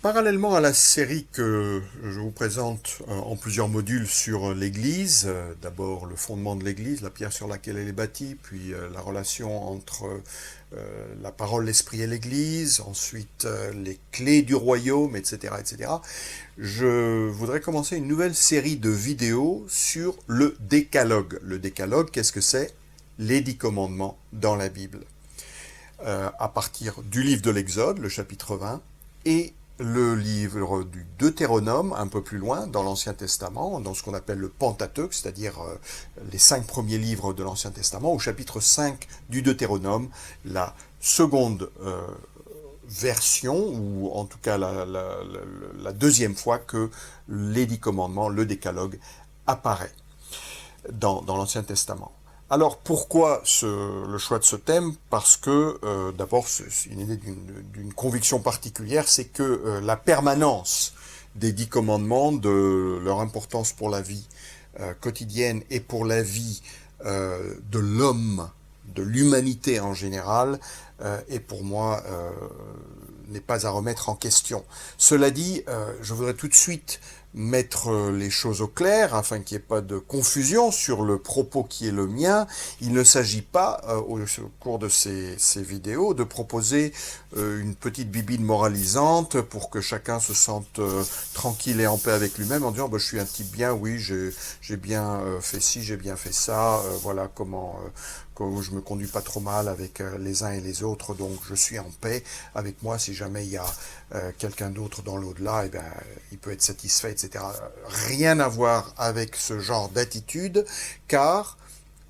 Parallèlement à la série que je vous présente en plusieurs modules sur l'Église, d'abord le fondement de l'Église, la pierre sur laquelle elle est bâtie, puis la relation entre la parole, l'esprit et l'Église, ensuite les clés du royaume, etc., etc., je voudrais commencer une nouvelle série de vidéos sur le décalogue. Le décalogue, qu'est-ce que c'est? Les 10 commandements dans la Bible. À partir du livre de l'Exode, le chapitre 20, et le livre du Deutéronome, un peu plus loin, dans l'Ancien Testament, dans ce qu'on appelle le Pentateuque, c'est-à-dire les 5 premiers livres de l'Ancien Testament, au chapitre 5 du Deutéronome, la seconde version, ou en tout cas la deuxième fois que les 10 commandements, le décalogue, apparaît dans l'Ancien Testament. Alors pourquoi le choix de ce thème? Parce que d'abord c'est une idée d'une conviction particulière, c'est que la permanence des 10 commandements, de leur importance pour la vie quotidienne et pour la vie de l'homme, de l'humanité en général, est pour moi n'est pas à remettre en question. Cela dit, je voudrais tout de suite mettre les choses au clair afin qu'il n'y ait pas de confusion sur le propos qui est le mien. Il ne s'agit pas, au cours de ces vidéos, de proposer une petite bibine moralisante pour que chacun se sente tranquille et en paix avec lui-même en disant je suis un type bien, oui, j'ai bien fait ci, j'ai bien fait ça, voilà comment je me conduis pas trop mal avec les uns et les autres, donc je suis en paix avec moi. Si jamais il y a quelqu'un d'autre dans l'au-delà, eh bien, il peut être satisfait, etc. Rien à voir avec ce genre d'attitude, car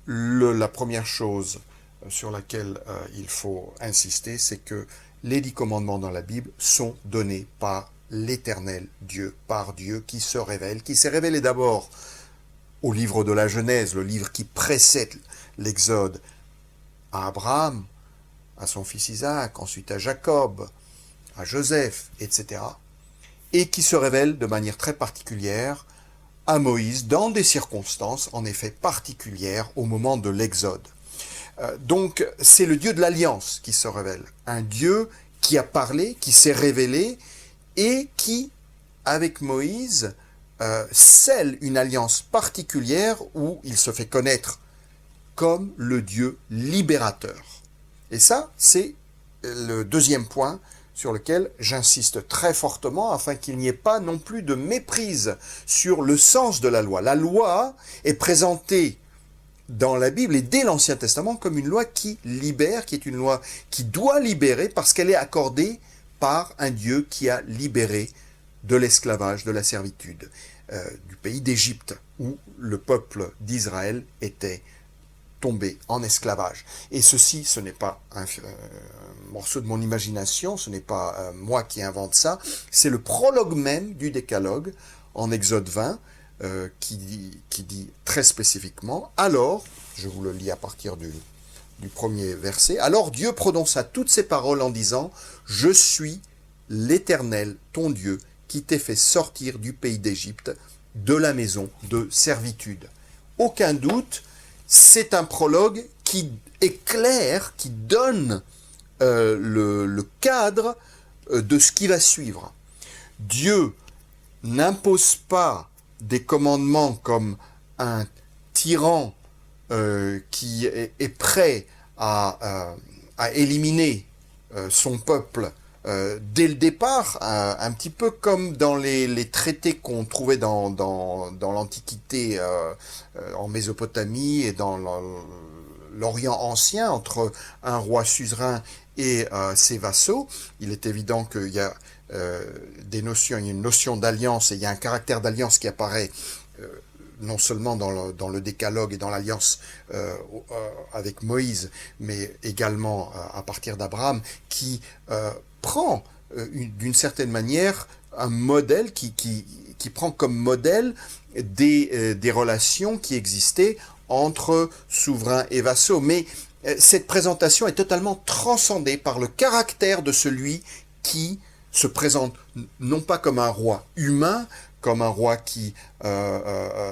la première chose sur laquelle il faut insister, c'est que les 10 commandements dans la Bible sont donnés par l'Éternel Dieu, par Dieu qui se révèle, qui s'est révélé d'abord au livre de la Genèse, le livre qui précède l'Exode, à Abraham, à son fils Isaac, ensuite à Jacob, à Joseph, etc., et qui se révèle de manière très particulière à Moïse dans des circonstances en effet particulières au moment de l'Exode. Donc c'est le Dieu de l'Alliance qui se révèle, un Dieu qui a parlé, qui s'est révélé et qui, avec Moïse, scelle une alliance particulière où il se fait connaître comme le Dieu libérateur. Et ça, c'est le deuxième point sur lequel j'insiste très fortement afin qu'il n'y ait pas non plus de méprise sur le sens de la loi. La loi est présentée dans la Bible et dès l'Ancien Testament comme une loi qui libère, qui est une loi qui doit libérer parce qu'elle est accordée par un Dieu qui a libéré de l'esclavage, de la servitude, du pays d'Égypte où le peuple d'Israël était tombé en esclavage. Et ceci, ce n'est pas un morceau de mon imagination, ce n'est pas moi qui invente ça, c'est le prologue même du décalogue en Exode 20 qui dit très spécifiquement, alors, je vous le lis à partir du premier verset, alors Dieu prononça toutes ces paroles en disant, je suis l'Éternel, ton Dieu, qui t'ai fait sortir du pays d'Égypte, de la maison de servitude. Aucun doute, c'est un prologue qui éclaire, qui donne le cadre de ce qui va suivre. Dieu n'impose pas des commandements comme un tyran qui est prêt à éliminer son peuple dès le départ, un petit peu comme dans les traités qu'on trouvait dans l'Antiquité en Mésopotamie et dans l'Orient ancien entre un roi suzerain et ses vassaux. Il est évident qu'il y a il y a une notion d'alliance et il y a un caractère d'alliance qui apparaît non seulement dans le décalogue et dans l'alliance avec Moïse, mais également à partir d'Abraham, qui prend d'une certaine manière un modèle qui prend comme modèle des relations qui existaient entre souverains et vassaux. Mais cette présentation est totalement transcendée par le caractère de celui qui se présente non pas comme un roi humain, comme un roi qui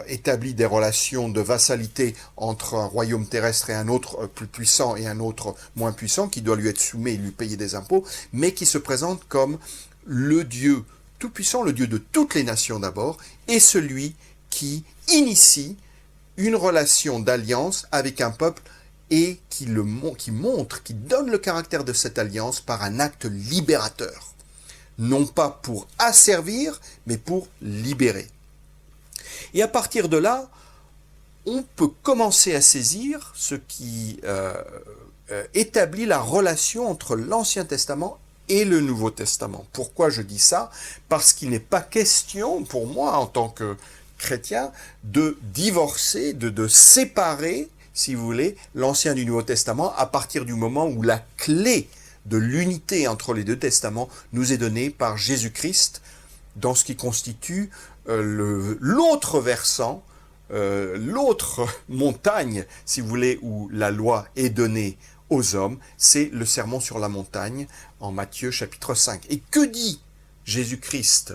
établit des relations de vassalité entre un royaume terrestre et un autre plus puissant et un autre moins puissant, qui doit lui être soumis et lui payer des impôts, mais qui se présente comme le Dieu Tout-Puissant, le Dieu de toutes les nations d'abord, est celui qui initie une relation d'alliance avec un peuple et qui montre, qui donne le caractère de cette alliance par un acte libérateur. Non pas pour asservir, mais pour libérer. Et à partir de là, on peut commencer à saisir ce qui établit la relation entre l'Ancien Testament et le Nouveau Testament. Pourquoi je dis ça? Parce qu'il n'est pas question, pour moi, en tant que chrétien, de divorcer, de séparer, si vous voulez, l'Ancien du Nouveau Testament à partir du moment où la clé de l'unité entre les deux testaments nous est donnée par Jésus-Christ dans ce qui constitue l'autre versant, l'autre montagne, si vous voulez, où la loi est donnée aux hommes, c'est le sermon sur la montagne en Matthieu chapitre 5. Et que dit Jésus-Christ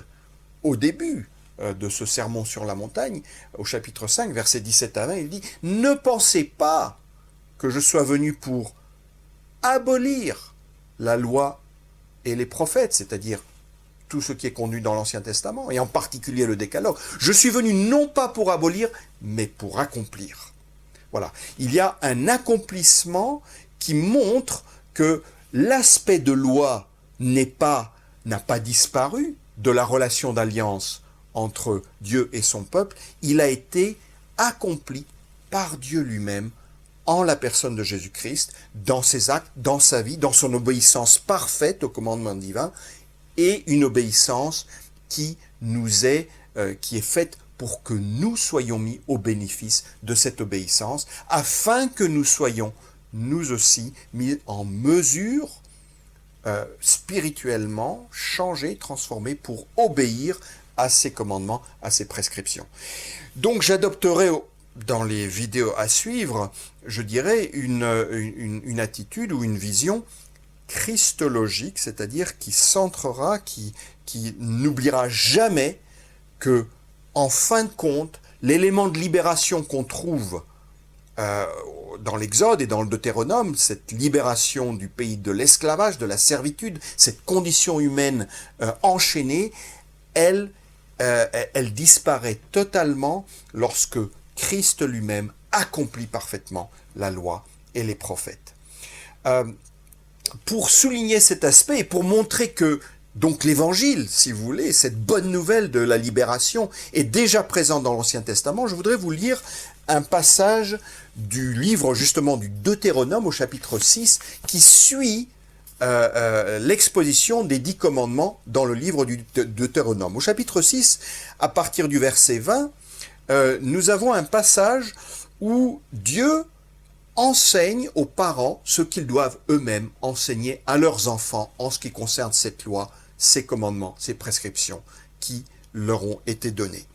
au début de ce sermon sur la montagne, au chapitre 5, versets 17 à 20, il dit « Ne pensez pas que je sois venu pour abolir la loi et les prophètes, c'est-à-dire tout ce qui est contenu dans l'Ancien Testament, et en particulier le Décalogue. Je suis venu non pas pour abolir, mais pour accomplir. » Voilà. Il y a un accomplissement qui montre que l'aspect de loi n'a pas disparu de la relation d'alliance entre Dieu et son peuple. Il a été accompli par Dieu lui-même en la personne de Jésus-Christ, dans ses actes, dans sa vie, dans son obéissance parfaite au commandement divin, et une obéissance qui est faite pour que nous soyons mis au bénéfice de cette obéissance, afin que nous soyons, nous aussi, mis en mesure, spirituellement, changés, transformés, pour obéir à ses commandements, à ses prescriptions. Donc j'adopterai, dans les vidéos à suivre, je dirais, une attitude ou une vision christologique, c'est-à-dire qui centrera, qui n'oubliera jamais que, en fin de compte, l'élément de libération qu'on trouve dans l'Exode et dans le Deutéronome, cette libération du pays de l'esclavage, de la servitude, cette condition humaine enchaînée, elle disparaît totalement lorsque Christ lui-même accomplit parfaitement la loi et les prophètes. Pour souligner cet aspect et pour montrer que donc l'évangile, si vous voulez, cette bonne nouvelle de la libération est déjà présente dans l'Ancien Testament, je voudrais vous lire un passage du livre justement du Deutéronome au chapitre 6 qui suit l'exposition des 10 commandements dans le livre du Deutéronome. Au chapitre 6, à partir du verset 20, nous avons un passage où Dieu enseigne aux parents ce qu'ils doivent eux-mêmes enseigner à leurs enfants en ce qui concerne cette loi, ces commandements, ces prescriptions qui leur ont été donnés.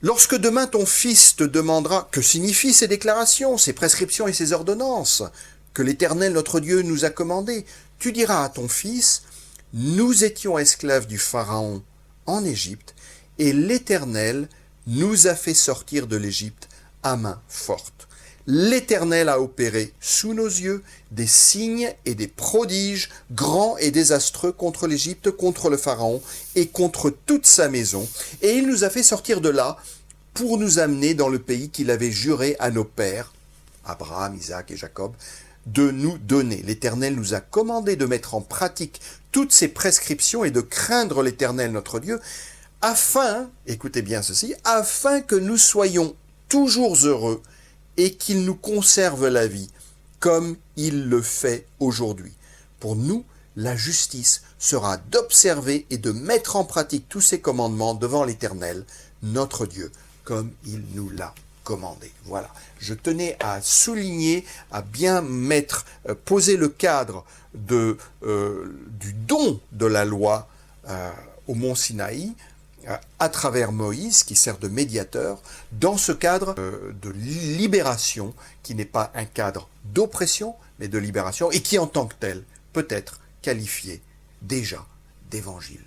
Lorsque demain ton fils te demandera que signifient ces déclarations, ces prescriptions et ces ordonnances que l'Éternel notre Dieu nous a commandées, tu diras à ton fils, nous étions esclaves du Pharaon en Égypte et l'Éternel nous a fait sortir de l'Égypte à main forte. L'Éternel a opéré sous nos yeux des signes et des prodiges grands et désastreux contre l'Égypte, contre le Pharaon et contre toute sa maison. Et il nous a fait sortir de là pour nous amener dans le pays qu'il avait juré à nos pères, Abraham, Isaac et Jacob, de nous donner. L'Éternel nous a commandé de mettre en pratique toutes ces prescriptions et de craindre l'Éternel notre Dieu, afin, écoutez bien ceci, afin que nous soyons toujours heureux et qu'il nous conserve la vie, comme il le fait aujourd'hui. Pour nous, la justice sera d'observer et de mettre en pratique tous ces commandements devant l'Éternel, notre Dieu, comme il nous l'a commandé. Voilà, je tenais à souligner, à bien poser le cadre du don de la loi au mont Sinaï, à travers Moïse, qui sert de médiateur, dans ce cadre de libération, qui n'est pas un cadre d'oppression, mais de libération, et qui en tant que tel peut être qualifié déjà d'évangile.